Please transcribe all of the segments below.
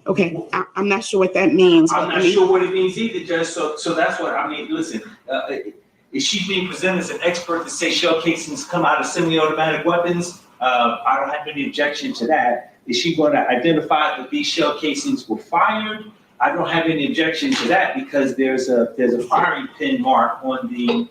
Okay, I'm not sure what that means. I'm not sure what it means either, Judge. So that's what I mean. Listen, is she being presented as an expert to say shell casings come out of semi-automatic weapons? I don't have any objection to that. Is she going to identify that these shell casings were fired? I don't have any objection to that because there's a firing pin mark on the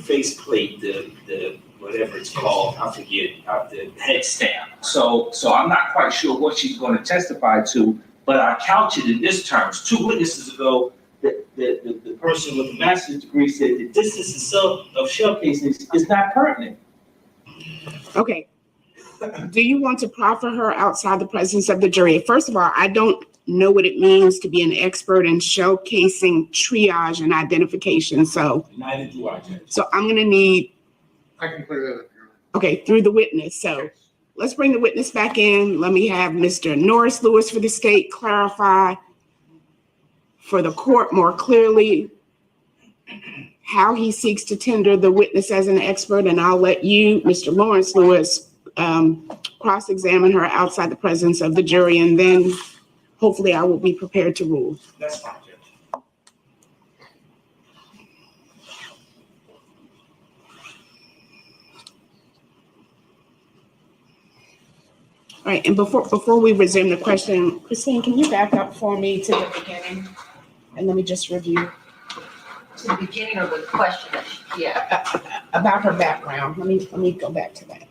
faceplate, the whatever it's called, I forget, the head stamp. So I'm not quite sure what she's going to testify to, but I couch it in this terms. 2 witnesses ago, the person with the master's degree said the distance itself of shell casings is not pertinent. Okay. Do you want to proffer her outside the presence of the jury? First of all, I don't know what it means to be an expert in shell casing triage and identification. So neither do I, Judge. So I'm going to need. I can clear that up. Okay, through the witness. So let's bring the witness back in. Let me have Mr. Norris Lewis for the state clarify for the court more clearly how he seeks to tender the witness as an expert, and I'll let you, Mr. Lawrence Lewis, cross-examine her outside the presence of the jury, and then hopefully I will be prepared to rule. That's fine, Judge. All right, and before we resume the question, Christine, can you back up for me to the beginning? And let me just review. To the beginning of the question, yeah. About her background. Let me go back to that.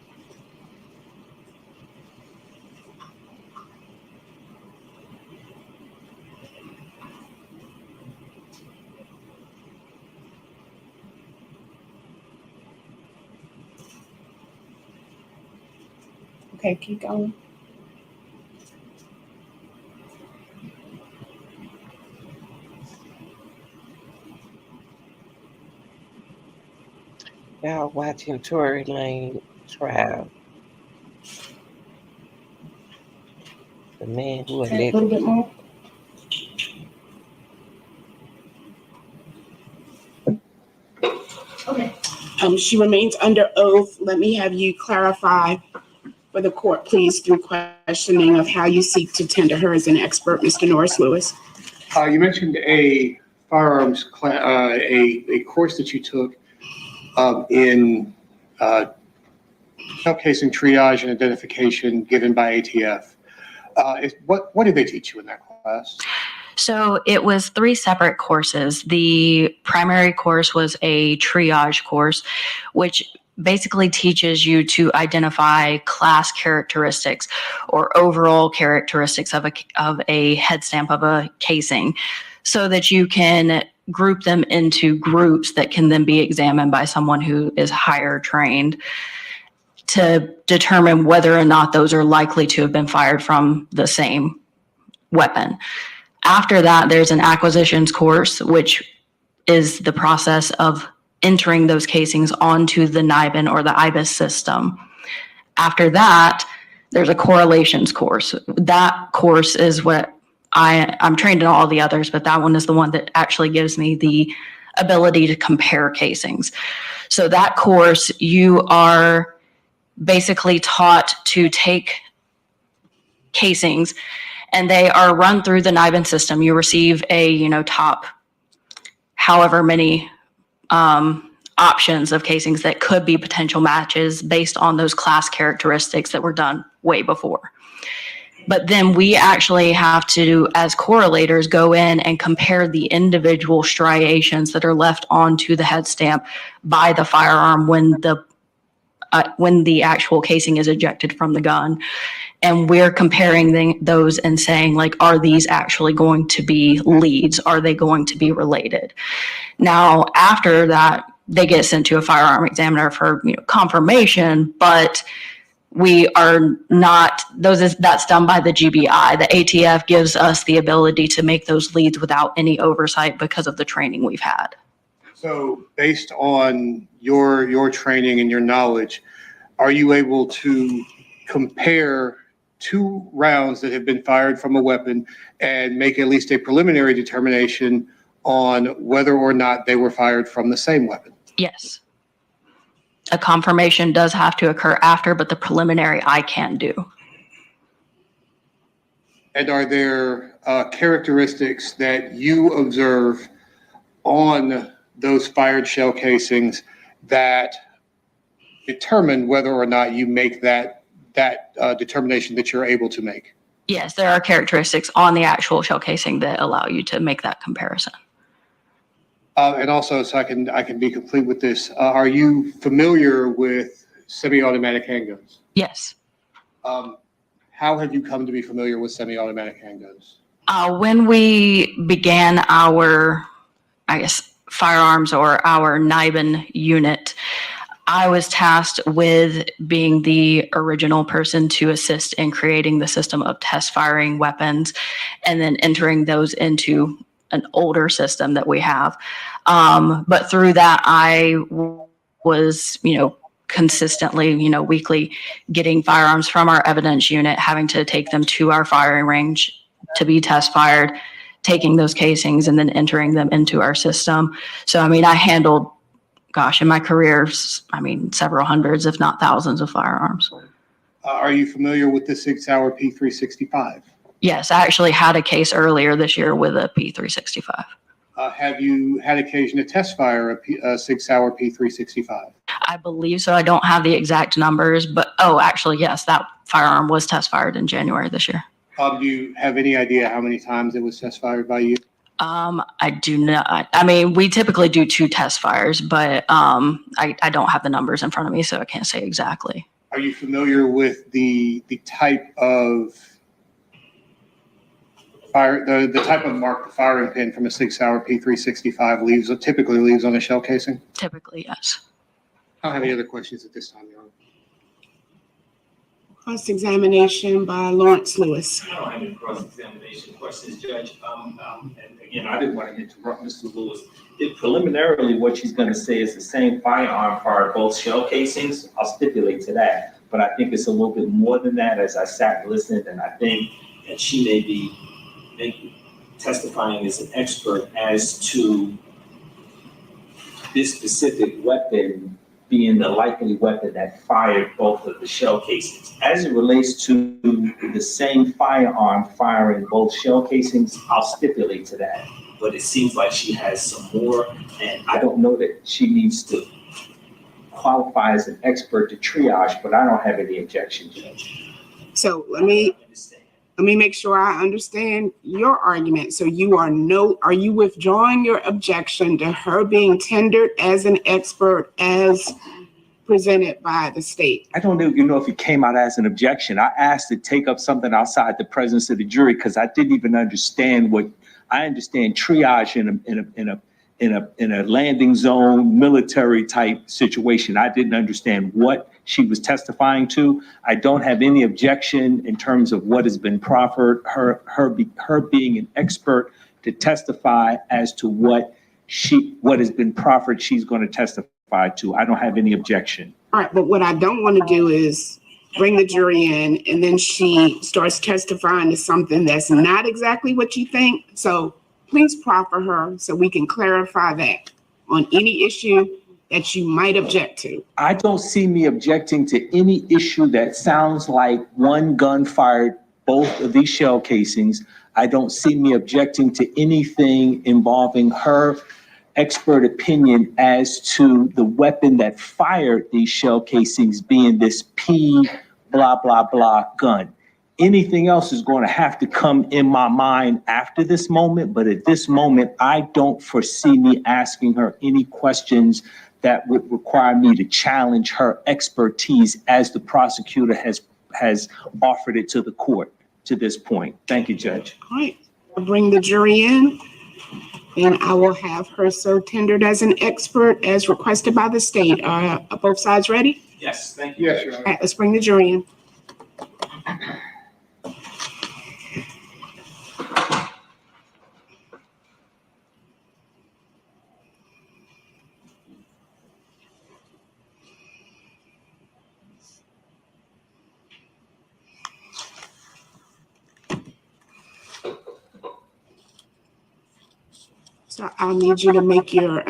Okay, keep going. Y'all watching Tori Lane trial. The man who Okay, a little bit more. Okay. She remains under oath. Let me have you clarify for the court, please, through questioning of how you seek to tender her as an expert, Mr. Norris Lewis. You mentioned a firearms class, a course that you took in shell casing triage and identification given by ATF. What did they teach you in that class? So it was 3 separate courses. The primary course was a triage course, which basically teaches you to identify class characteristics or overall characteristics of a head stamp of a casing so that you can group them into groups that can then be examined by someone who is higher trained to determine whether or not those are likely to have been fired from the same weapon. After that, there's an acquisitions course, which is the process of entering those casings onto the NIBIN or the IBIS system. After that, there's a correlations course. That course is what I'm trained in all the others, but that one is the one that actually gives me the ability to compare casings. So that course, you are basically taught to take casings and they are run through the NIBIN system. You receive a, top however many options of casings that could be potential matches based on those class characteristics that were done way before. But then we actually have to, as correlators, go in and compare the individual striations that are left onto the head stamp by the firearm when the actual casing is ejected from the gun. And we're comparing those and saying, like, are these actually going to be leads? Are they going to be related? Now, after that, they get sent to a firearm examiner for confirmation, but we are not, that's done by the GBI. The ATF gives us the ability to make those leads without any oversight because of the training we've had. So based on your training and your knowledge, are you able to compare 2 rounds that have been fired from a weapon and make at least a preliminary determination on whether or not they were fired from the same weapon? Yes. A confirmation does have to occur after, but the preliminary I can do. And are there characteristics that you observe on those fired shell casings that determine whether or not you make that determination that you're able to make? Yes, there are characteristics on the actual shell casing that allow you to make that comparison. And also, so I can be complete with this, are you familiar with semi-automatic handguns? Yes. How have you come to be familiar with semi-automatic handguns? When we began our, I guess, firearms or our NIBIN unit, I was tasked with being the original person to assist in creating the system of test firing weapons and then entering those into an older system that we have. But through that, I was, consistently, weekly getting firearms from our evidence unit, having to take them to our firing range to be test fired, taking those casings and then entering them into our system. So, I handled, in my career, several hundreds, if not thousands of firearms. Are you familiar with the 6-hour P365? Yes, I actually had a case earlier this year with a P365. Have you had occasion to test fire a 6-hour P365? I believe so. I don't have the exact numbers, but actually, yes, that firearm was test fired in January this year. Do you have any idea how many times it was test fired by you? I do not. We typically do 2 test fires, but I don't have the numbers in front of me, so I can't say exactly. Are you familiar with the type of fire, the type of mark the firing pin from a 6-hour P365 typically leaves on a shell casing? Typically, yes. I don't have any other questions at this time, Your Honor. Cross-examination by Lawrence Lewis. I don't have any cross-examination questions, Judge. And again, I didn't want to interrupt Mr. Lewis. If preliminarily what she's going to say is the same firearm fired both shell casings, I'll stipulate to that. But I think it's a little bit more than that as I sat and listened, and I think that she may be testifying as an expert as to this specific weapon being the likely weapon that fired both of the shell casings. As it relates to the same firearm firing both shell casings, I'll stipulate to that. But it seems like she has some more, and I don't know that she needs to qualify as an expert to triage, but I don't have any objection, Judge. So let me make sure I understand your argument. So are you withdrawing your objection to her being tendered as an expert as presented by the state? I don't even know if it came out as an objection. I asked to take up something outside the presence of the jury because I didn't even understand I understand triage in a landing zone military type situation. I didn't understand what she was testifying to. I don't have any objection in terms of what has been proffered, her being an expert to testify as to what has been proffered she's going to testify to. I don't have any objection. All right, but what I don't want to do is bring the jury in and then she starts testifying to something that's not exactly what you think. So please proffer her so we can clarify that on any issue that you might object to. I don't see me objecting to any issue that sounds like one gun fired both of these shell casings. I don't see me objecting to anything involving her expert opinion as to the weapon that fired these shell casings being this P blah, blah, blah gun. Anything else is going to have to come in my mind after this moment. But at this moment, I don't foresee me asking her any questions that would require me to challenge her expertise as the prosecutor has offered it to the court to this point. Thank you, Judge. All right, I'll bring the jury in and I will have her so tendered as an expert as requested by the state. Are both sides ready? Yes, thank you. Yes, Your All Honor. right, let's bring the jury in. So I'll need you to make your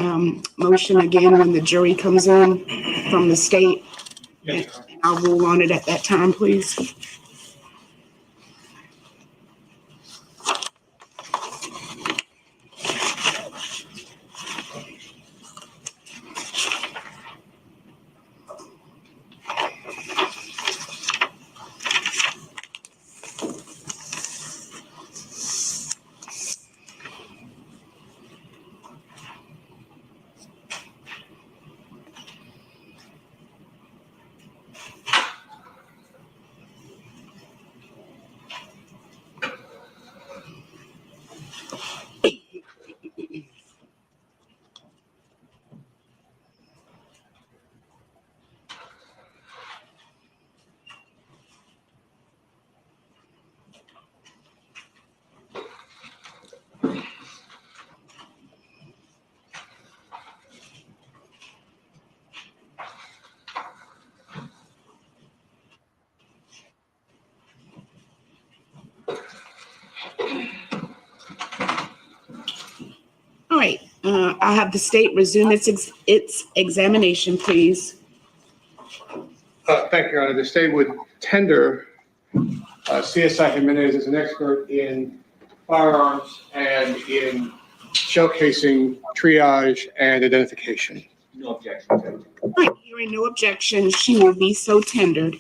motion again when the jury comes in from the state. Yes, Your Honor. I'll rule on it at that time, please. I have the state resume its examination, please. Thank you, Your Honor. The state would tender CSI Jimenez as an expert in firearms and in shell casing, triage, and identification. No objection, Judge. All right, hearing no objection, she will be so tendered.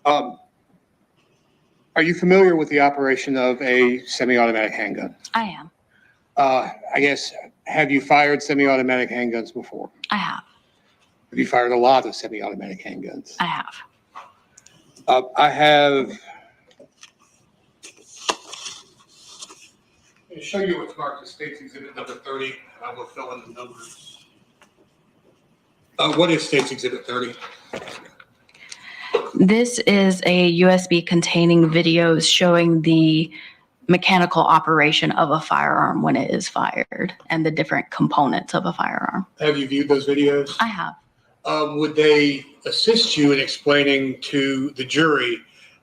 Are you familiar with the operation of a semi-automatic handgun? I am. I guess, have you fired semi-automatic handguns before? I have. Have you fired a lot of semi-automatic handguns? I have. I have. I'll show you what's marked as State's Exhibit number 30, and I will fill in the numbers. What is State's Exhibit 30? This is a USB containing videos showing the mechanical operation of a firearm when it is fired and the different components of a firearm. Have you viewed those videos? I have. Would they assist you in explaining to the jury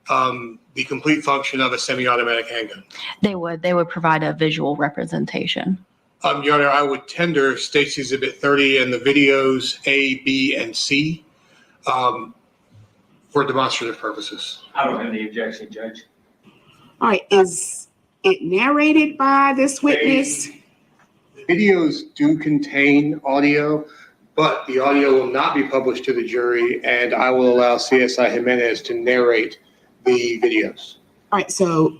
the complete function of a semi-automatic handgun? They would provide a visual representation. Your Honor, I would tender State's Exhibit 30 and the videos A, B, and C for demonstrative purposes. I don't have any objection, Judge. All right, is it narrated by this witness? The videos do contain audio, but the audio will not be published to the jury, and I will allow CSI Jimenez to narrate the videos. All right, so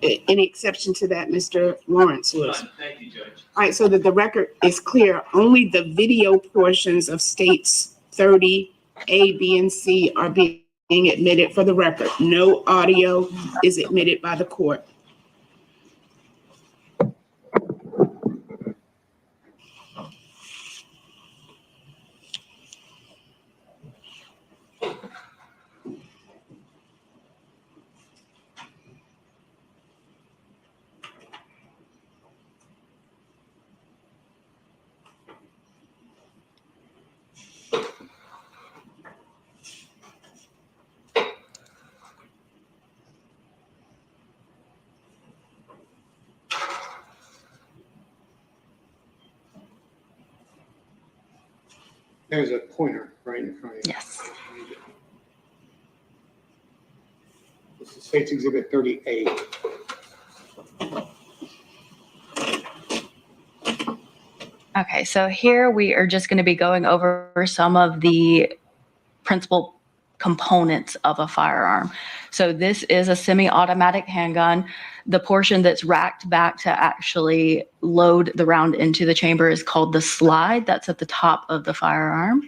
any exception to that, Mr. Lawrence Lewis? Thank you, Judge. All right, so that the record is clear, only the video portions of States 30, A, B, and C are being admitted for the record. No audio is admitted by the court. There's a pointer right in front of you. Yes. This is State's Exhibit 30A. Okay, so here we are just going to be going over some of the principal components of a firearm. So this is a semi-automatic handgun. The portion that's racked back to actually load the round into the chamber is called the slide. That's at the top of the firearm.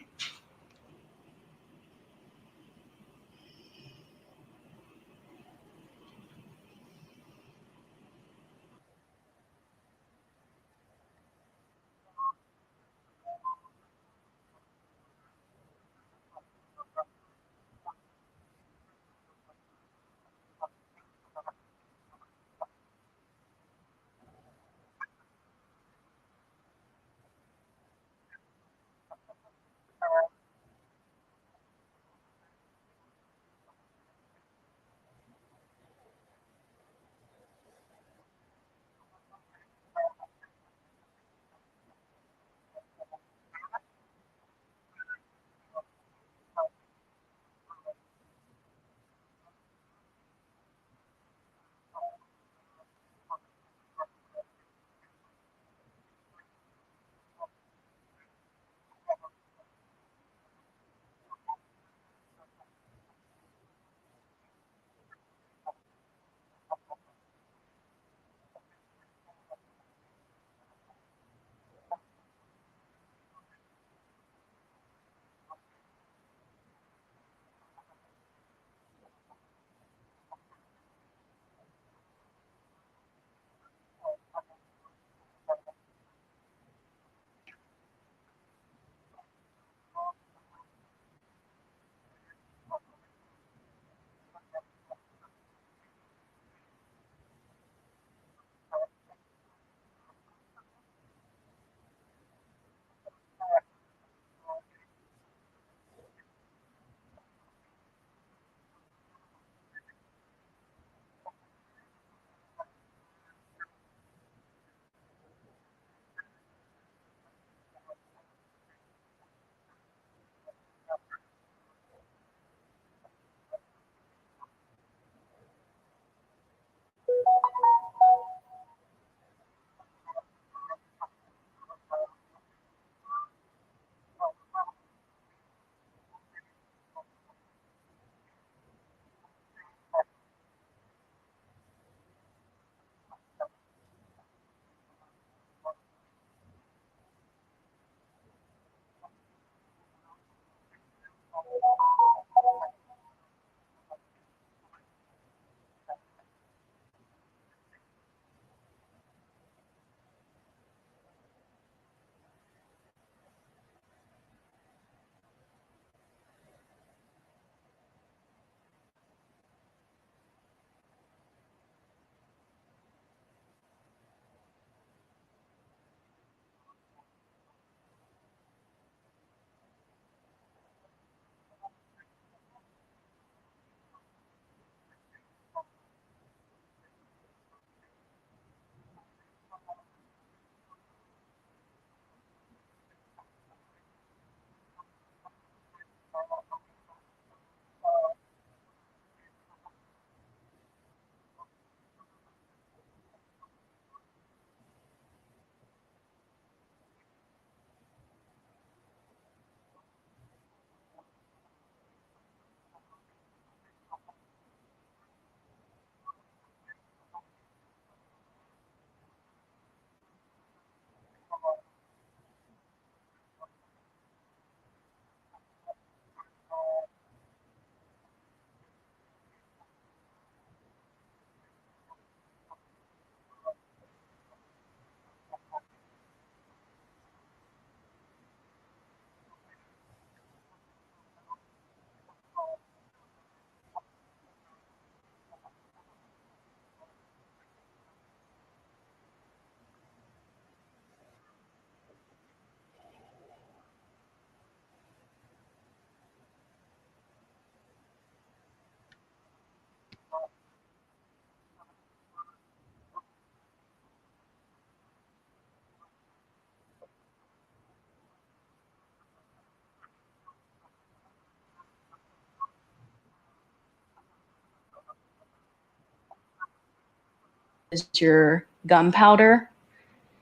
your gunpowder.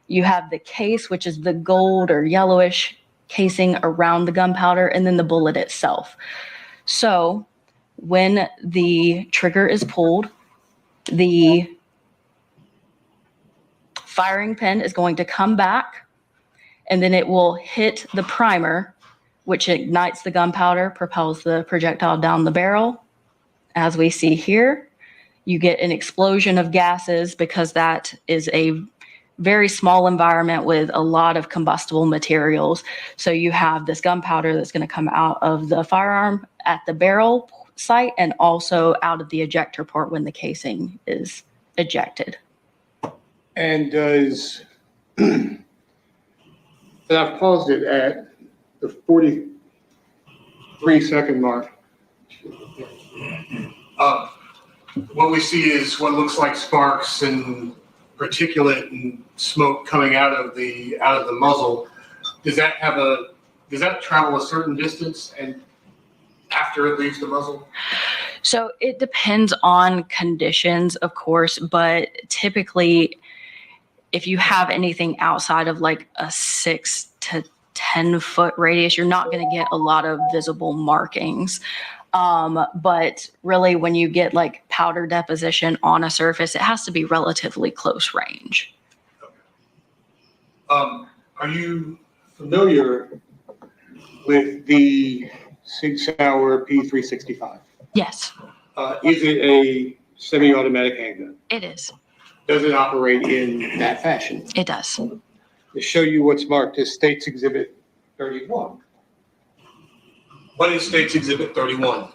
You have the case, which is the gold or yellowish casing around the gunpowder, and then the bullet itself. So when the trigger is pulled, the firing pin is going to come back, and then it will hit the primer, which ignites the gunpowder, propels the projectile down the barrel. As we see here, you get an explosion of gases because that is a very small environment with a lot of combustible materials. So you have this gunpowder that's going to come out of the firearm at the barrel site and also out of the ejector port when the casing is ejected. And does, and I've paused it at the 43-second mark. What we see is what looks like sparks and particulate and smoke coming out of the muzzle. Does that travel a certain distance and after it leaves the muzzle? So it depends on conditions, of course, but typically if you have anything outside of like a 6 to 10 foot radius, you're not going to get a lot of visible markings. But really when you get like powder deposition on a surface, it has to be relatively close range. Are you familiar with the Sig Sauer P365? Yes, Is it a semi-automatic handgun? it is. Does it operate in that fashion? It does. To show you what's marked as States Exhibit 31. What is States Exhibit 31?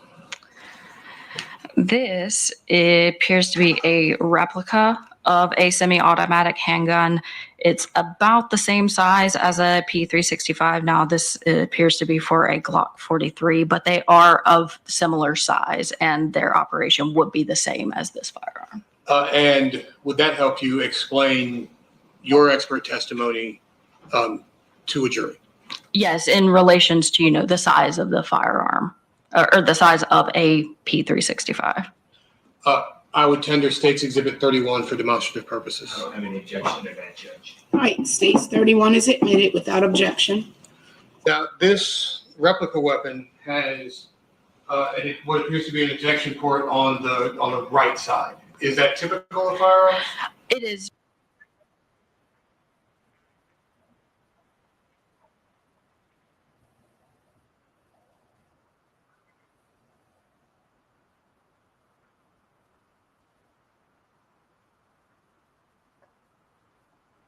This appears to be a replica of a semi-automatic handgun. It's about the same size as a P365. Now, this appears to be for a Glock 43, but they are of similar size, and their operation would be the same as this firearm. And would that help you explain your expert testimony to a jury? Yes, in relations to, the size of the firearm or the size of a P365. I would tender States Exhibit 31 for demonstrative purposes. I don't have any objection to that, Judge. All right, States 31 is admitted without objection. Now, this replica weapon has what appears to be an ejection port on the right side. Is that typical of firearms? It is.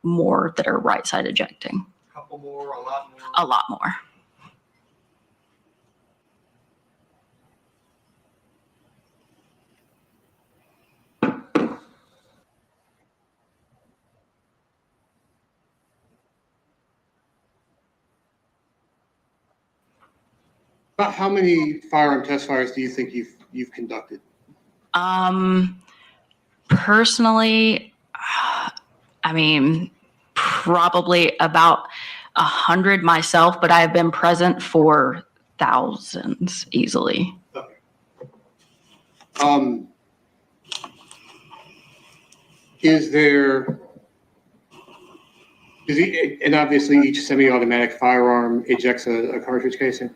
More that are right side ejecting. A couple more, a lot more? A lot more. About how many firearm test fires do you think you've conducted? Personally, probably about 100 myself, but I have been present for thousands easily. Okay. And obviously each semi-automatic firearm ejects a cartridge casing?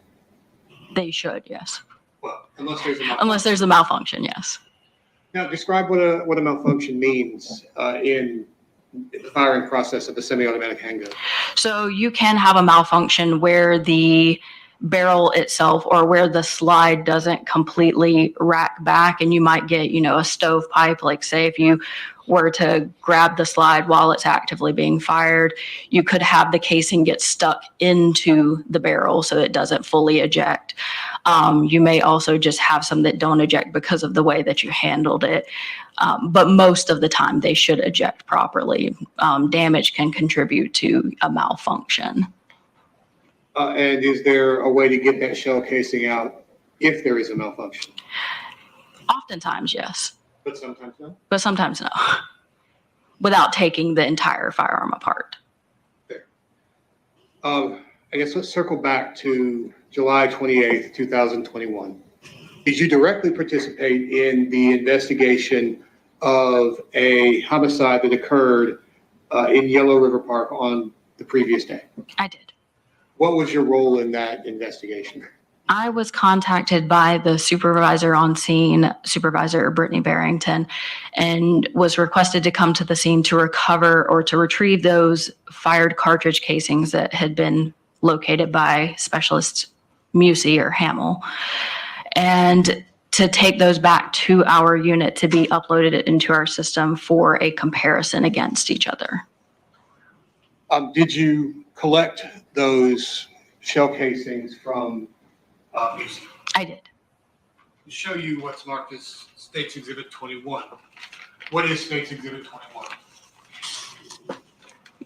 They should, yes. Well, unless there's a malfunction. Unless there's a malfunction, yes. Now, describe what a malfunction means in the firing process of a semi-automatic handgun. So you can have a malfunction where the barrel itself or where the slide doesn't completely rack back, and you might get, a stovepipe. Like say if you were to grab the slide while it's actively being fired, you could have the casing get stuck into the barrel so it doesn't fully eject. You may also just have some that don't eject because of the way that you handled it. But most of the time they should eject properly. Damage can contribute to a malfunction. And is there a way to get that shell casing out if there is a malfunction? Oftentimes, yes. But sometimes no? But sometimes no. Without taking the entire firearm apart. Fair. I guess let's circle back to July 28th, 2021. Did you directly participate in the investigation of a homicide that occurred in Yellow River Park on the previous day. I did. What was your role in that investigation? I was contacted by the supervisor on scene, Supervisor Brittany Barrington, and was requested to come to the scene to recover or to retrieve those fired cartridge casings that had been located by Specialist Musey or Hamill, and to take those back to our unit to be uploaded into our system for a comparison against each other. Did you collect those shell casings from Musey? I did. To show you what's marked as State's Exhibit 21. What is State's Exhibit 21?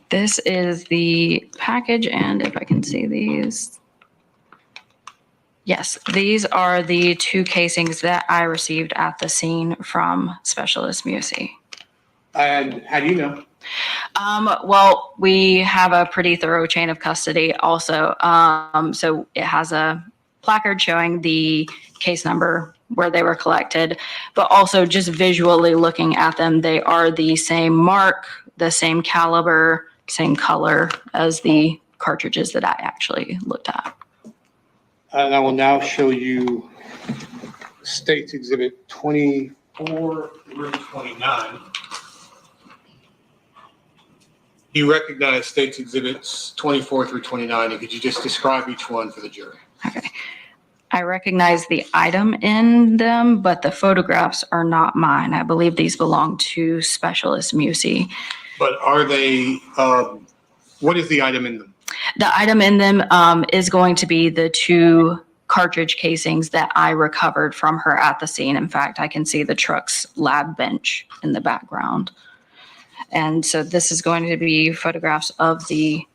This is the package, and if I can see these. Yes, these are the two casings that I received at the scene from Specialist Musey. And how do you know? Well, we have a pretty thorough chain of custody also. So it has a placard showing the case number, where they were collected, but also just visually looking at them, they are the same mark, the same caliber, same color as the cartridges that I actually looked at. And I will now show you State's Exhibit 24 through 29. You recognize State's Exhibits 24 through 29, and could you just describe each one for the jury? Okay. I recognize the item in them, but the photographs are not mine. I believe these belong to Specialist Musey. But are they, what is the item in them? The item in them is going to be the two cartridge casings that I recovered from her at the scene. In fact, I can see the truck's lab bench in the background. And so this is going to be photographs of the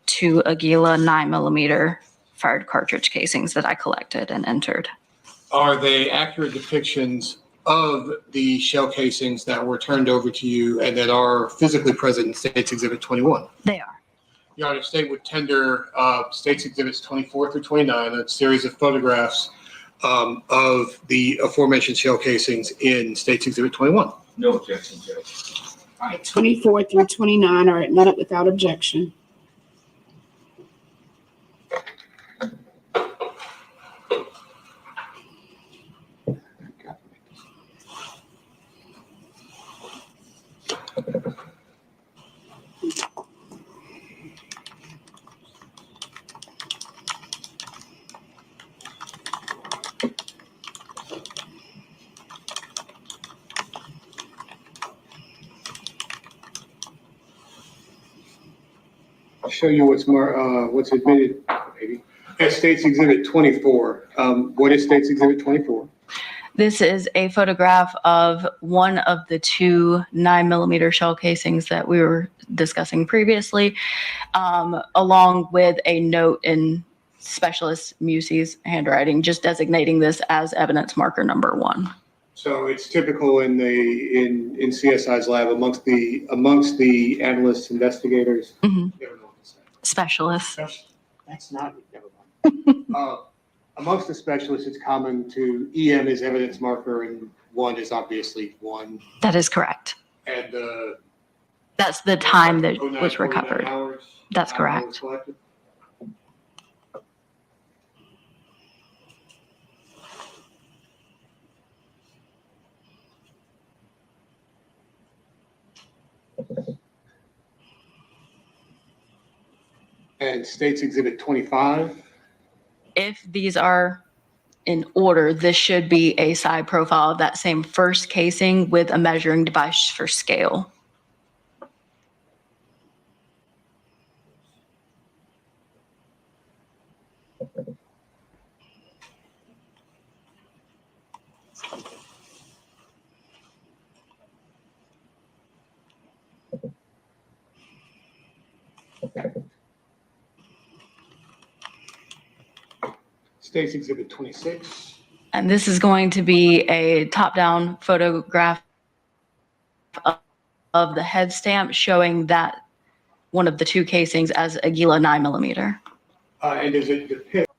two Aguila 9mm fired cartridge casings that I collected and entered. Are they accurate depictions of the shell casings that were turned over to you and that are physically present in State's Exhibit 21? They are. Your Honor, State would tender State's Exhibits 24 through 29, a series of photographs of the aforementioned shell casings in State's Exhibit 21. No objection, Judge. All right, 24 through 29 are admitted without objection. I'll show you what's admitted, maybe. At State's Exhibit 24. What is State's Exhibit 24? This is a photograph of one of the two 9mm shell casings that we were discussing previously, along with a note in Specialist Musey's handwriting, just designating this as evidence marker number 1. So it's typical in CSI's lab amongst the analysts, investigators. Mhm. Never know what to say. Specialists. That's not, never mind. Amongst the specialists, it's common to EM as evidence marker, and 1 is obviously 1. That is correct. And That's the time that 09, was 49 recovered. hours, That's time correct. was collected. And State's Exhibit 25. If these are in order, this should be a side profile of that same first casing with a measuring device for scale. State's Exhibit 26. And this is going to be a top-down photograph of the head stamp showing that one of the two casings as Aguila 9mm. And does it depict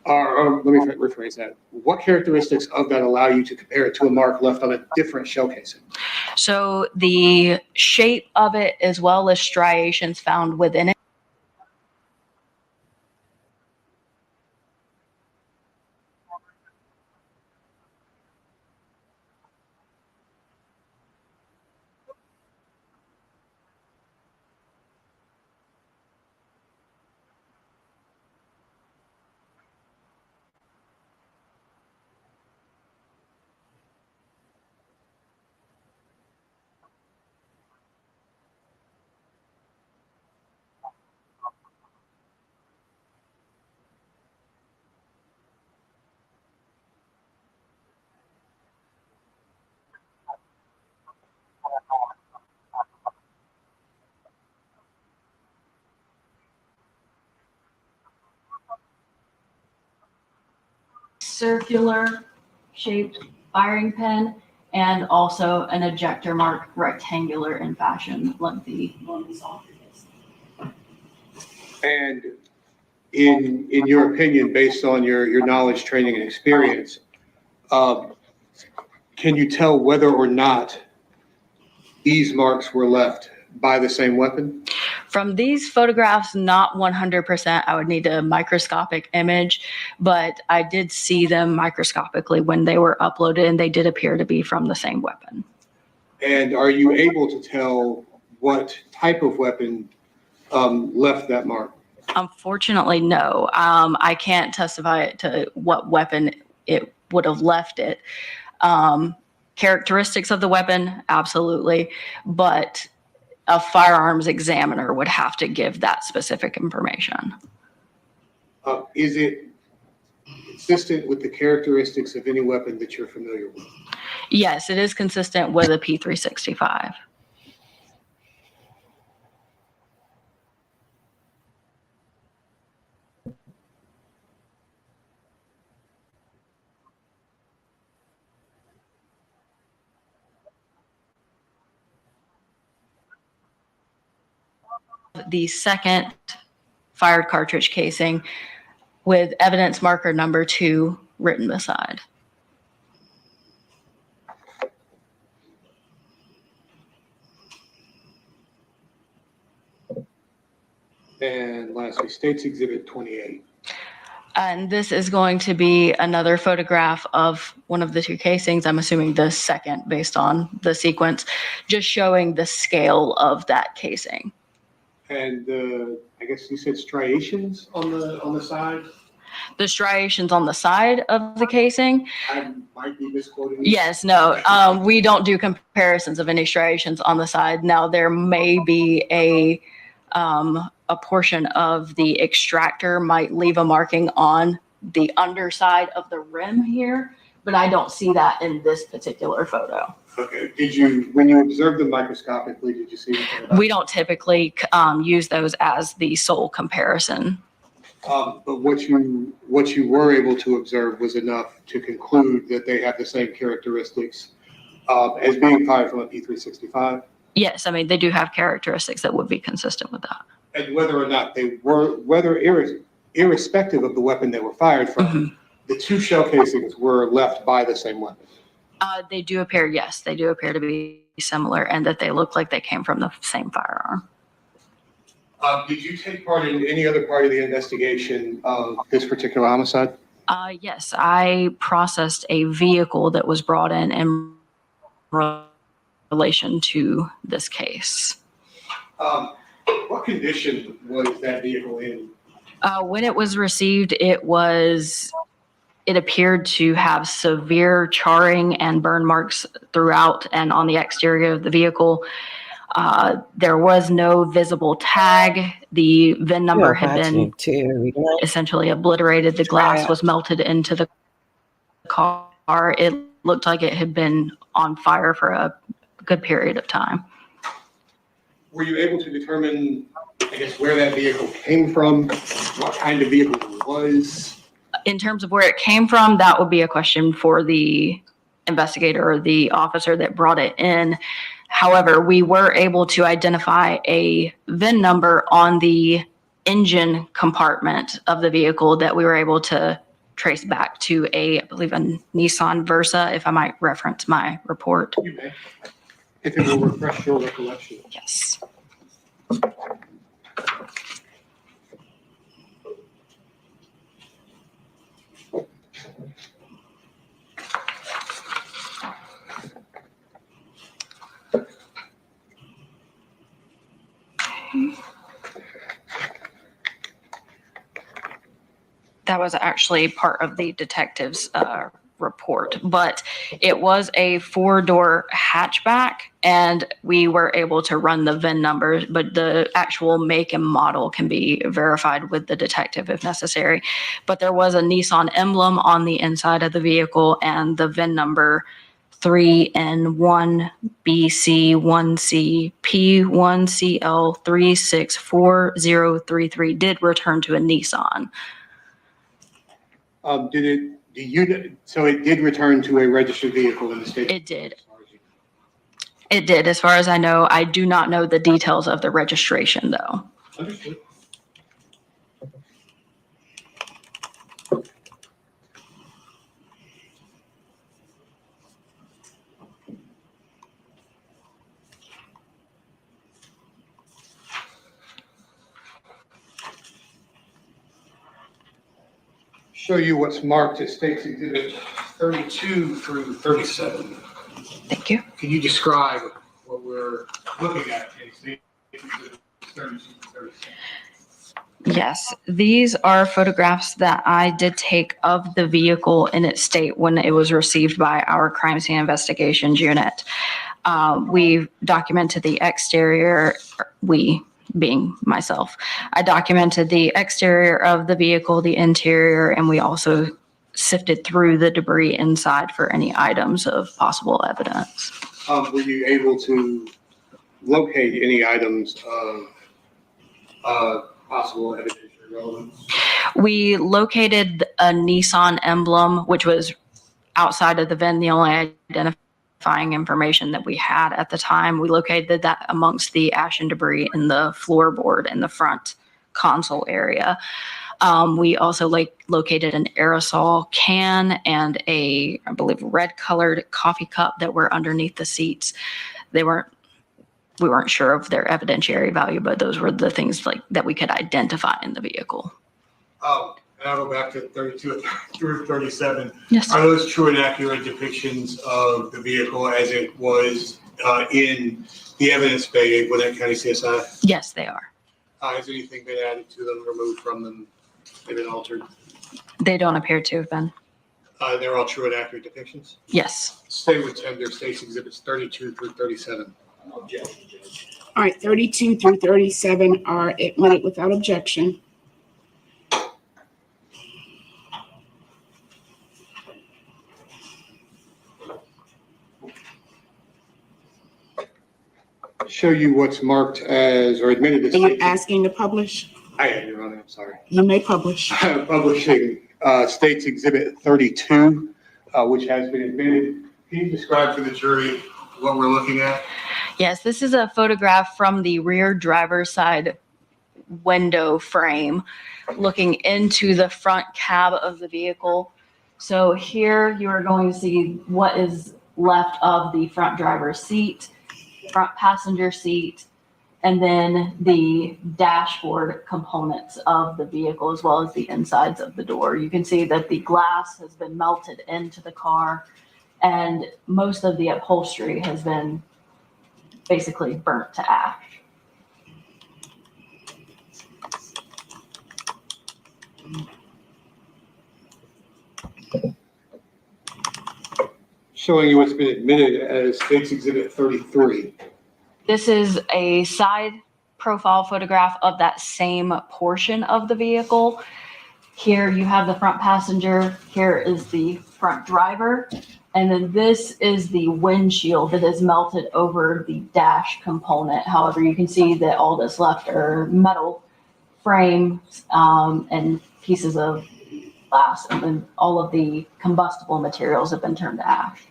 or let me rephrase that. What characteristics of that allow you to compare it to a mark left on a different shell casing? So the shape of it, as well as striations found within it. Circular shaped firing pin, and also an ejector mark, rectangular in fashion, like the one we saw previously. And in your opinion, based on your knowledge, training, and experience, can you tell whether or not these marks were left by the same weapon? From these photographs, not 100%. I would need a microscopic image, but I did see them microscopically when they were uploaded, and they did appear to be from the same weapon. And are you able to tell what type of weapon left that mark? Unfortunately, no. I can't testify to what weapon it would have left it. Characteristics of the weapon, absolutely, but a firearms examiner would have to give that specific information. Is it consistent with the characteristics of any weapon that you're familiar with? Yes, it is consistent with a P365. The second fired cartridge casing with evidence marker number 2 written beside. And lastly, States Exhibit 28. And this is going to be another photograph of one of the 2 casings. I'm assuming the second based on the sequence, just showing the scale of that casing. And I guess you said striations on the side? The striations on the side of the casing. I might be misquoting you. Yes, no, we don't do comparisons of any striations on the side. Now, there may be a portion of the extractor might leave a marking on the underside of the rim here, but I don't see that in this particular photo. Okay. When you observed them microscopically, did you see anything? We don't typically use those as the sole comparison. But what you were able to observe was enough to conclude that they have the same characteristics as being fired from a P365? Yes, I mean, they do have characteristics that would be consistent with that. And whether or not they were, irrespective of the weapon they were fired from, the 2 shell casings were left by the same weapon? They do appear, yes, they do appear to be similar, and that they look like they came from the same firearm. Did you take part in any other part of the investigation of this particular homicide? Yes, I processed a vehicle that was brought in relation to this case. What condition was that vehicle in? When it was received, it appeared to have severe charring and burn marks throughout and on the exterior of the vehicle. There was no visible tag. The VIN number had been essentially obliterated. The glass was melted into the car. It looked like it had been on fire for a good period of time. Were you able to determine, I guess, where that vehicle came from, what kind of vehicle it was? In terms of where it came from, that would be a question for the investigator or the officer that brought it in. However, we were able to identify a VIN number on the engine compartment of the vehicle that we were able to trace back to I believe, a Nissan Versa, if I might reference my report. You may. If it will refresh your recollection. Yes. That was actually part of the detective's report, but it was a 4-door hatchback, and we were able to run the VIN numbers, but the actual make and model can be verified with the detective if necessary. But there was a Nissan emblem on the inside of the vehicle, and the VIN number 3N1BC1CP1CL364033 did return to a Nissan. So it did return to a registered vehicle in the state? It did. It did. As far as I know, I do not know the details of the registration, though. Understood. Show you what's marked as State's Exhibit 32 through 37. Thank you. Can you describe what we're looking at in State's Exhibit 32 through 37? Yes, these are photographs that I did take of the vehicle in its state when it was received by our crime scene investigations unit. We documented the exterior, we being myself. I documented the exterior of the vehicle, the interior, and we also sifted through the debris inside for any items of possible evidence. Were you able to locate any items of possible evidentiary relevance? We located a Nissan emblem, which was outside of the VIN, the only identifying information that we had at the time. We located that amongst the ash and debris in the floorboard in the front console area. We also located an aerosol can and I believe, red colored coffee cup that were underneath the seats. We weren't sure of their evidentiary value, but those were the things that we could identify in the vehicle. And I'll go back to 32 through 37. Yes. Are those true and accurate depictions of the vehicle as it was in the evidence bay at Gwinnett County CSI? Yes, they are. Has anything been added to them, removed from them, they've been altered? They don't appear to have been. They're all true and accurate depictions? Yes. Stay with tender State's Exhibits 32 through 37. All right, 32 through 37 are admitted without objection. Show you what's marked as, or admitted as. Are you asking to publish? I am, Your Honor, I'm sorry. You may publish. Publishing State's Exhibit 32, which has been admitted. Can you describe for the jury what we're looking at? Yes, this is a photograph from the rear driver's side window frame looking into the front cab of the vehicle. So here you are going to see what is left of the front driver's seat, front passenger seat, and then the dashboard components of the vehicle, as well as the insides of the door. You can see that the glass has been melted into the car, and most of the upholstery has been basically burnt to ash. Showing you what's been admitted as State's Exhibit 33. This is a side profile photograph of that same portion of the vehicle. Here you have the front passenger, here is the front driver, and then this is the windshield that is melted over the dash component. However, you can see that all that's left are metal frames and pieces of glass, and then all of the combustible materials have been turned to ash.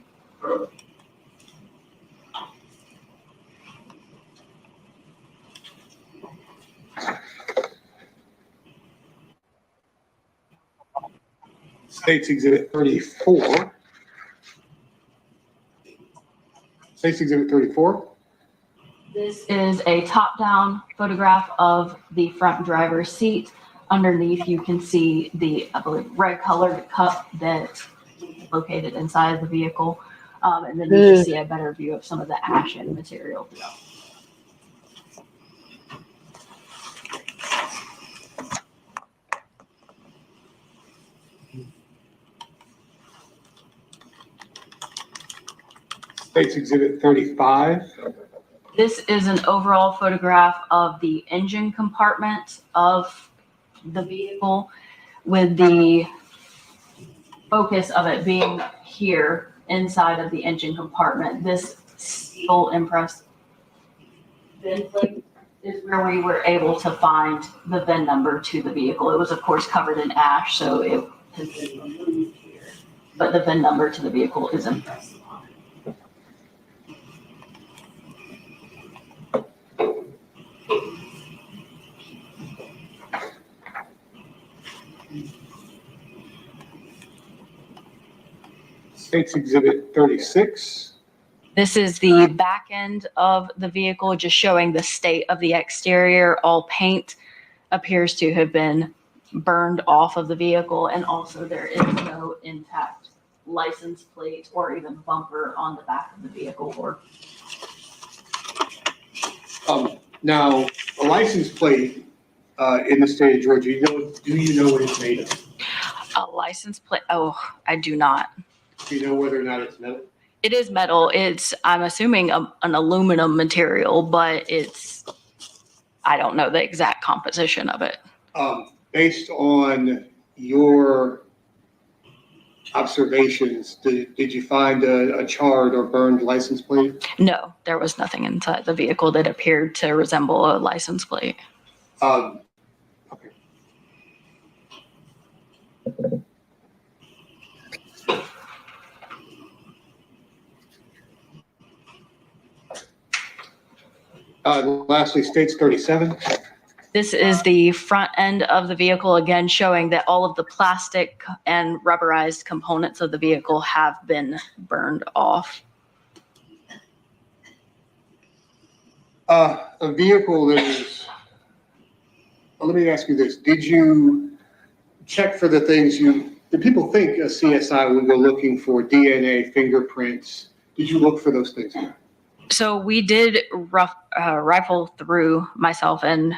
State's Exhibit 34. State's Exhibit 34. This is a top-down photograph of the front driver's seat. Underneath, you can see the, I believe, red-colored cup that's located inside of the vehicle. And then you can see a better view of some of the ashen material throughout. State's Exhibit 35. This is an overall photograph of the engine compartment of the vehicle, with the focus of it being here inside of the engine compartment. This steel impressed VIN plate is where we were able to find the VIN number to the vehicle. It was, of course, covered in ash, so it has been removed here, but the VIN number to the vehicle is impressed upon it. State's Exhibit 36. This is the back end of the vehicle, just showing the state of the exterior. All paint appears to have been burned off of the vehicle, and also there is no intact license plate or even bumper on the back of the vehicle. Now, a license plate in the state of Georgia, do you know what it's made of? A license plate? Oh, I do not. Do you know whether or not it's metal? It is metal. It's, I'm assuming, an aluminum material, but I don't know the exact composition of it. Based on your observations, did you find a charred or burned license plate? No, there was nothing inside the vehicle that appeared to resemble a license plate. Okay. Lastly, State's 37. This is the front end of the vehicle, again showing that all of the plastic and rubberized components of the vehicle have been burned off. A vehicle that is, let me ask you this. Did you check for the things did people think a CSI would go looking for DNA, fingerprints? Did you look for those things? So we did rifle through, myself and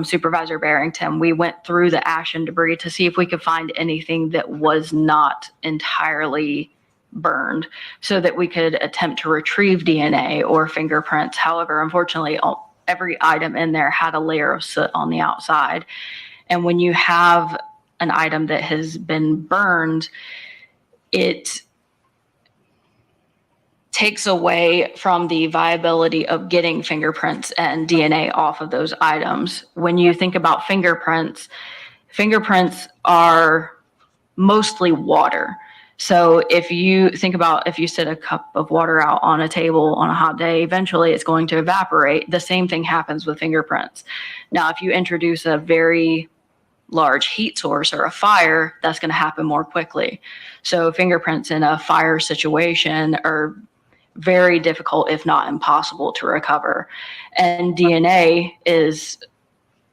Supervisor Barrington. We went through the ash and debris to see if we could find anything that was not entirely burned, so that we could attempt to retrieve DNA or fingerprints. However, unfortunately, every item in there had a layer of soot on the outside. And when you have an item that has been burned, it takes away from the viability of getting fingerprints and DNA off of those items. When you think about fingerprints, fingerprints are mostly water. So if you think about, if you set a cup of water out on a table on a hot day, eventually it's going to evaporate. The same thing happens with fingerprints. Now, if you introduce a very large heat source or a fire, that's going to happen more quickly. So fingerprints in a fire situation are very difficult, if not impossible, to recover. And DNA is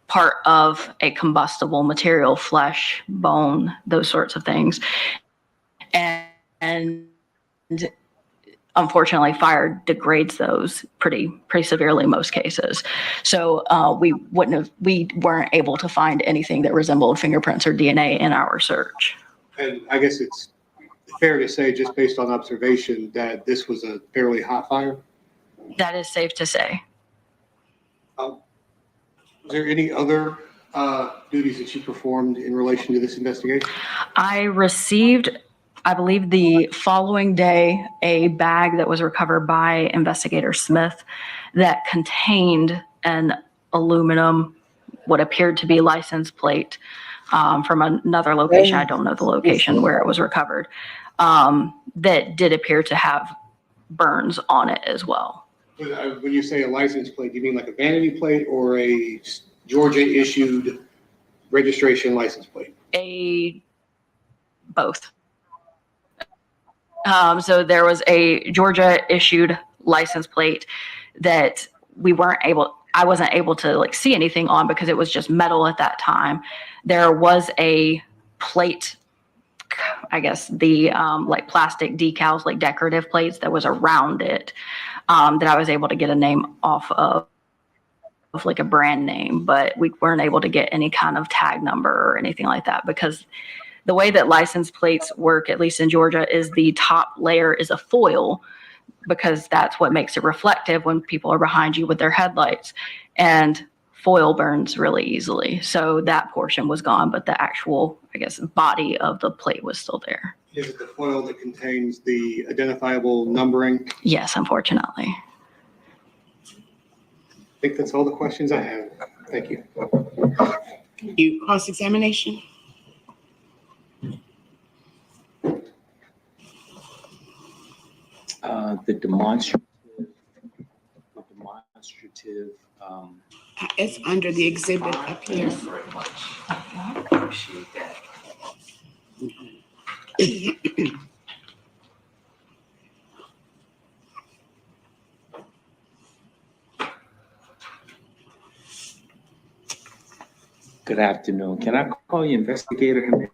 part of a combustible material, flesh, bone, those sorts of things. And unfortunately, fire degrades those pretty severely in most cases. So we weren't able to find anything that resembled fingerprints or DNA in our search. And I guess it's fair to say, just based on observation, that this was a fairly hot fire? That is safe to say. Was there any other duties that you performed in relation to this investigation? I received, I believe the following day, a bag that was recovered by Investigator Smith that contained an aluminum, what appeared to be license plate from another location. I don't know the location where it was recovered. That did appear to have burns on it as well. When you say a license plate, do you mean like a vanity plate or a Georgia issued registration license plate? Both. So there was a Georgia issued license plate that I wasn't able to like see anything on because it was just metal at that time. There was a plate, I guess the like plastic decals, like decorative plates that was around it, that I was able to get a name off of like a brand name, but we weren't able to get any kind of tag number or anything like that because the way that license plates work, at least in Georgia, is the top layer is a foil because that's what makes it reflective when people are behind you with their headlights. And foil burns really easily. So that portion was gone, but the actual, I guess, body of the plate was still there. Is it the foil that contains the identifiable numbering? Yes, unfortunately. I think that's all the questions I have. Thank you. You cross-examination? The demonstrative, It's under the exhibit up here. Thank you very much. I appreciate that. Good afternoon. Can I call you investigator?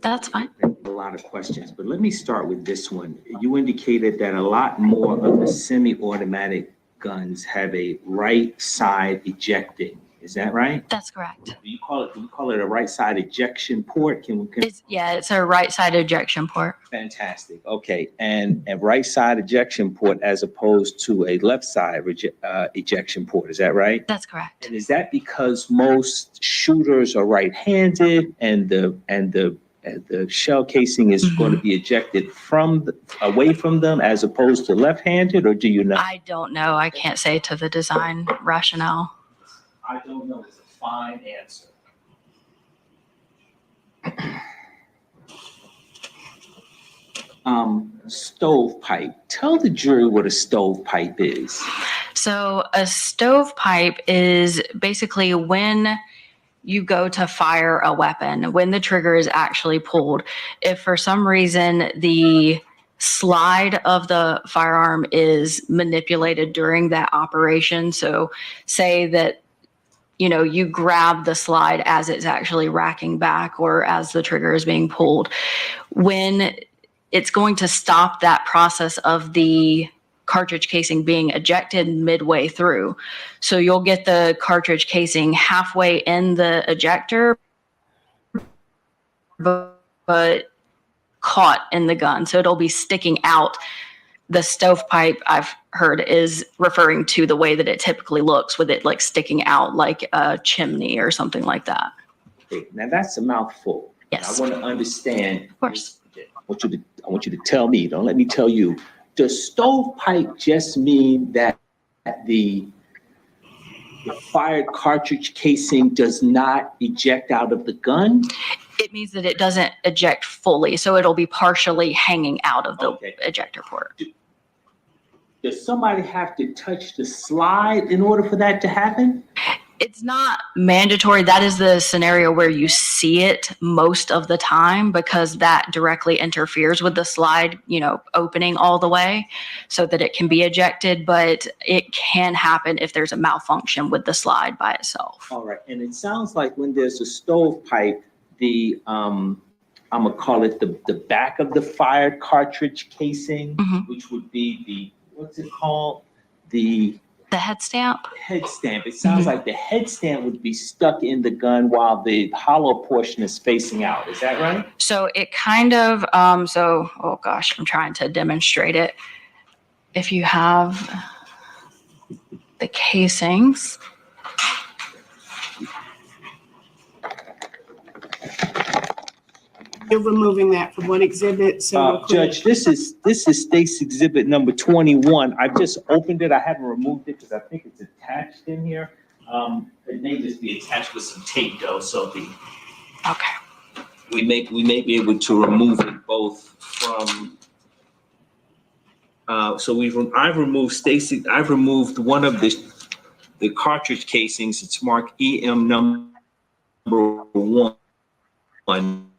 That's fine. A lot of questions, but let me start with this one. You indicated that a lot more of the semi-automatic guns have a right side ejecting. Is that right? That's correct. Do you call it a right side ejection port? It's a right side ejection port. Fantastic. Okay, and a right side ejection port as opposed to a left side ejection port. Is that right? That's correct. And is that because most shooters are right-handed and the shell casing is going to be ejected away from them as opposed to left-handed, or do you know? I don't know. I can't say to the design rationale. I don't know. It's a fine answer. Stovepipe. Tell the jury what a stovepipe is. So a stovepipe is basically when you go to fire a weapon, when the trigger is actually pulled. If for some reason the slide of the firearm is manipulated during that operation, so say that you grab the slide as it's actually racking back or as the trigger is being pulled, when it's going to stop that process of the cartridge casing being ejected midway through. So you'll get the cartridge casing halfway in the ejector, but caught in the gun. So it'll be sticking out. The stovepipe, I've heard, is referring to the way that it typically looks, with it like sticking out like a chimney or something like that. Okay, now that's a mouthful. Yes. I want to understand. Of course. I want you to tell me. Don't let me tell you. Does stovepipe just mean that the fired cartridge casing does not eject out of the gun? It means that it doesn't eject fully, so it'll be partially hanging out of the ejector port. Does somebody have to touch the slide in order for that to happen? It's not mandatory. That is the scenario where you see it most of the time because that directly interferes with the slide, opening all the way so that it can be ejected. But it can happen if there's a malfunction with the slide by itself. All right. And it sounds like when there's a stovepipe, I'm going to call it the back of the fired cartridge casing, which would be what's it called? The head stamp? Head stamp. It sounds like the head stamp would be stuck in the gun while the hollow portion is facing out. Is that right? So it kind of, I'm trying to demonstrate it. If you have the casings. You're removing that from one exhibit, so. Judge, this is State's exhibit number 21. I just opened it. I haven't removed it because I think it's attached in here. It may just be attached with some tape though, so Okay. we may be able to remove it both from. I've removed one of the cartridge casings. It's marked EM number 1. from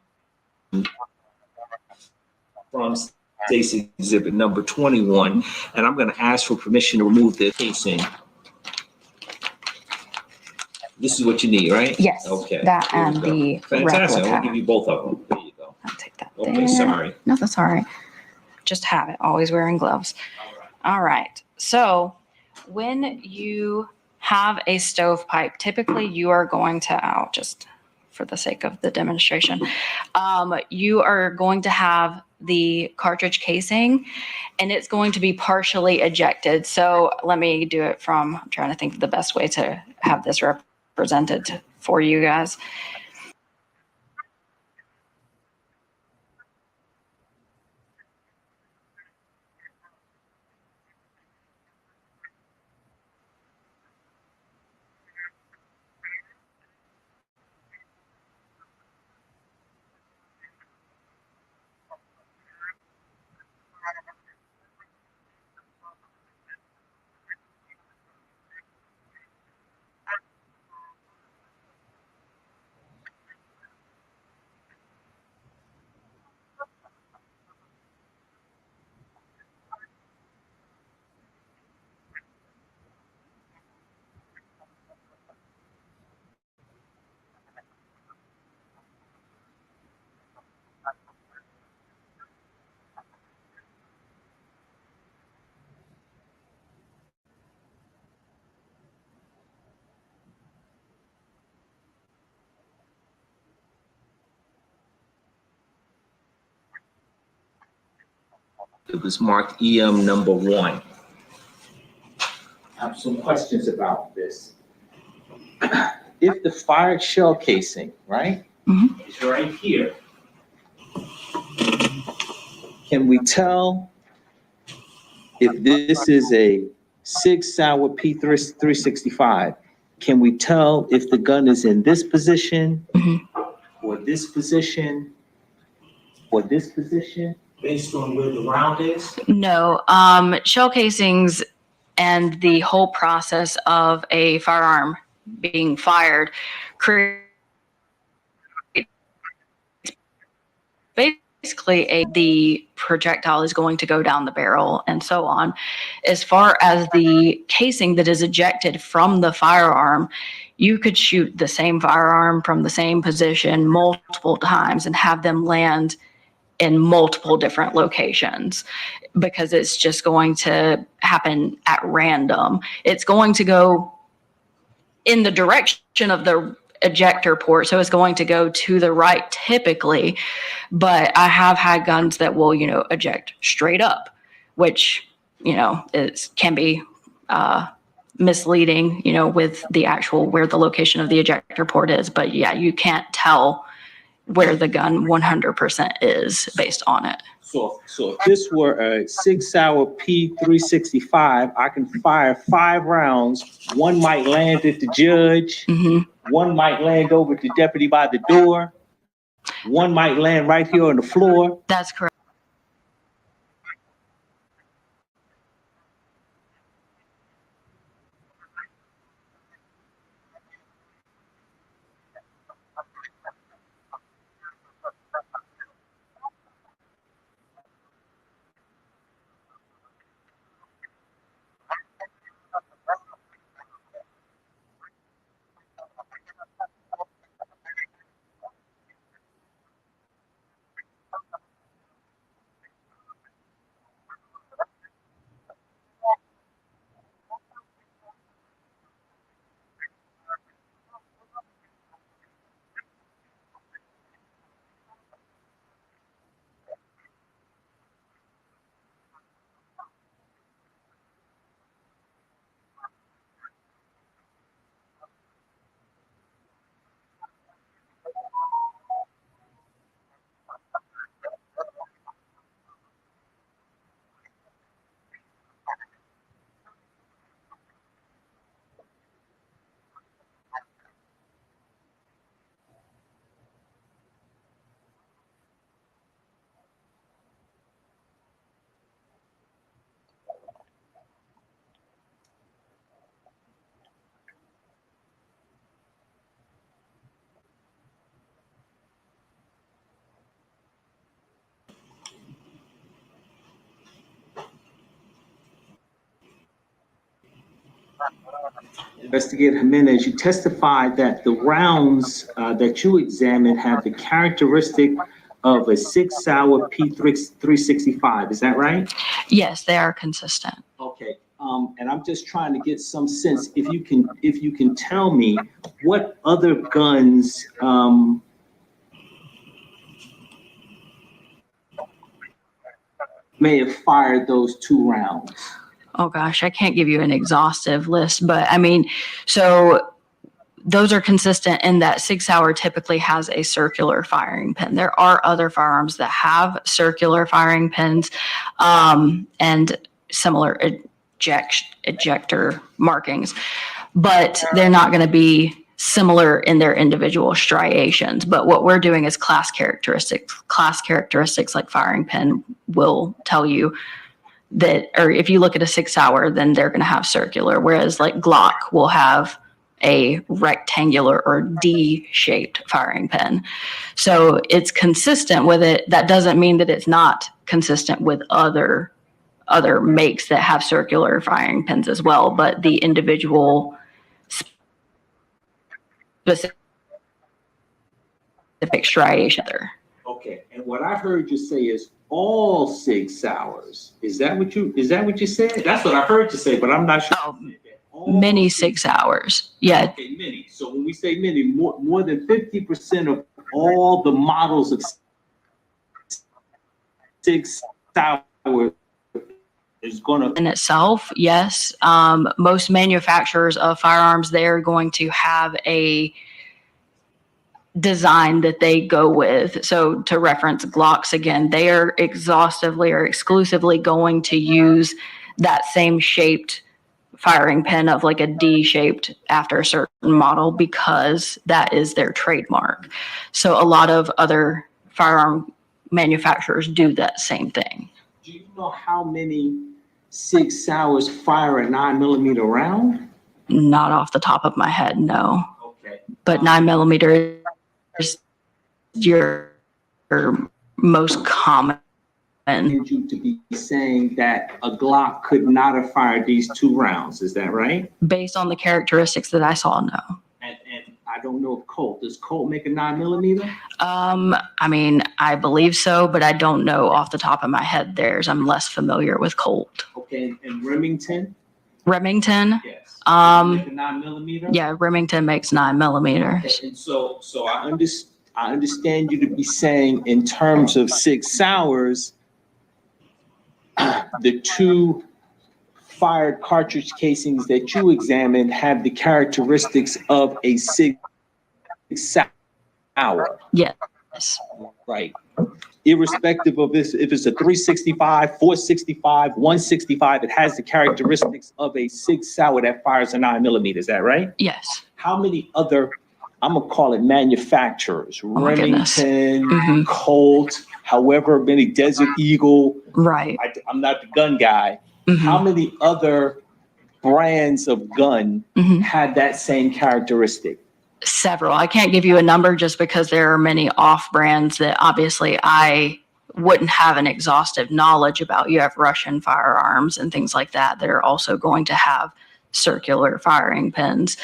State's Exhibit number 21, and I'm going to ask for permission to remove the casing. This is what you need, right? Yes, Okay. that here we and go. the Fantastic. replica. I'll give you both of them. There you go. I'll take that Okay, there. sorry. No, that's all right. Just have it. Always wearing gloves. All right. So when you have a stovepipe, typically you are going to, just for the sake of the demonstration, you are going to have the cartridge casing and it's going to be partially ejected. So let me do it from, I'm trying to think of the best way to have this represented for you guys. It was marked EM number 1. I have some questions about this. If the fired shell casing, right, is right here, can we tell if this is a Sig Sauer P365? Can we tell if the gun is in this position or this position or this position based on where the round is? No, shell casings and the whole process of a firearm being fired creates basically the projectile is going to go down the barrel and so on. As far as the casing that is ejected from the firearm, you could shoot the same firearm from the same position multiple times and have them land in multiple different locations because it's just going to happen at random. It's going to go in the direction of the ejector port, so it's going to go to the right typically, but I have had guns that will, eject straight up, which, can be misleading, with the actual where the location of the ejector port is. But yeah, you can't tell where the gun 100% is based on it. So if this were a Sig Sauer P365, I can fire 5 rounds. One might land at the judge. One might land over at the deputy by the door. One might land right here on the floor. That's correct. Investigator Jimenez, you testified that the rounds that you examined have the characteristic of a 6-hour P365. Is that right? Yes, they are consistent. Okay. And I'm just trying to get some sense. If you can tell me what other guns may have fired those 2 rounds. Oh gosh, I can't give you an exhaustive list, but I mean, so those are consistent in that 6-hour typically has a circular firing pin. There are other firearms that have circular firing pins and similar ejector markings, but they're not going to be similar in their individual striations. But what we're doing is class characteristics. Class characteristics like firing pin will tell you that, or if you look at a 6-hour, then they're going to have circular, whereas like Glock will have a rectangular or D-shaped firing pin. So it's consistent with it. That doesn't mean that it's not consistent with other makes that have circular firing pins as well, but the individual specific striation there. Okay, and what I heard you say is all 6 hours. Is that what you said? That's what I heard you say, but I'm not sure. Many 6 hours. Yeah. Okay, many. So when we say many, more than 50% of all the models of 6 hours is gonna. In itself, yes. Most manufacturers of firearms, they're going to have a design that they go with. So to reference Glocks again, they are exhaustively or exclusively going to use that same shaped firing pin of like a D-shaped after a certain model because that is their trademark. So a lot of other firearm manufacturers do that same thing. Do you know how many 6 hours fire a 9mm round? Not off the top of my head, no. Okay. But 9mm is your most common. Need you to be saying that a Glock could not have fired these 2 rounds. Is that right? Based on the characteristics that I saw, no. And I don't know if Colt. Does Colt make a 9mm? I mean, I believe so, but I don't know off the top of my head theirs. I'm less familiar with Colt. Okay, and Remington? Remington? Yes. Make a 9mm? Yeah, Remington makes 9mm. Okay, and so I understand you to be saying in terms of 6 hours, the 2 fired cartridge casings that you examined have the characteristics of a 6-hour. Yes. Right. Irrespective of this, if it's a 365, 465, 165, it has the characteristics of a 6-hour that fires a 9mm. Is that right? Yes. How many other, I'm gonna call it manufacturers, Remington, Colt, however many, Desert Eagle. Right. I'm not the gun guy. How many other brands of gun had that same characteristic? Several. I can't give you a number just because there are many off brands that obviously I wouldn't have an exhaustive knowledge about. You have Russian firearms and things like that that are also going to have circular firing pins,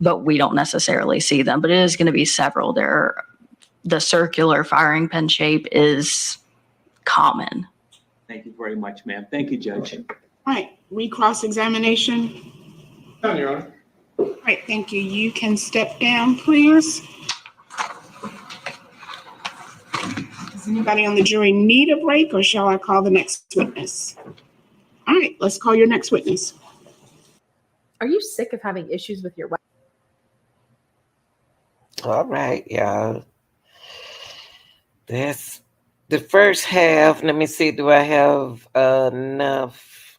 but we don't necessarily see them. But it is going to be several. The circular firing pin shape is common. Thank you very much, ma'am. Thank you, Judge. All right, recross-examination. Done, Your Honor. All right, thank you. You can step down, please. Does anybody on the jury need a break, or shall I call the next witness? All right, let's call your next witness. Are you sick of having issues with your weapon? All right, y'all. That's the first half. Let me see. Do I have enough?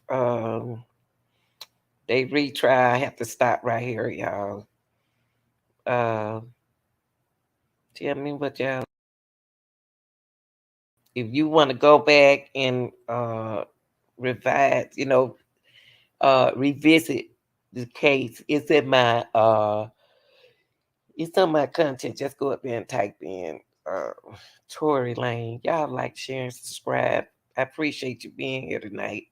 They retry. I have to stop right here, y'all. Tell me what y'all. If you want to go back and revise, revisit the case, it's in my it's on my content. Just go up there and type in Tori Lane. Y'all like, share, and subscribe. I appreciate you being here tonight.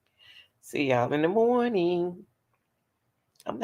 See y'all in the morning. I'm out.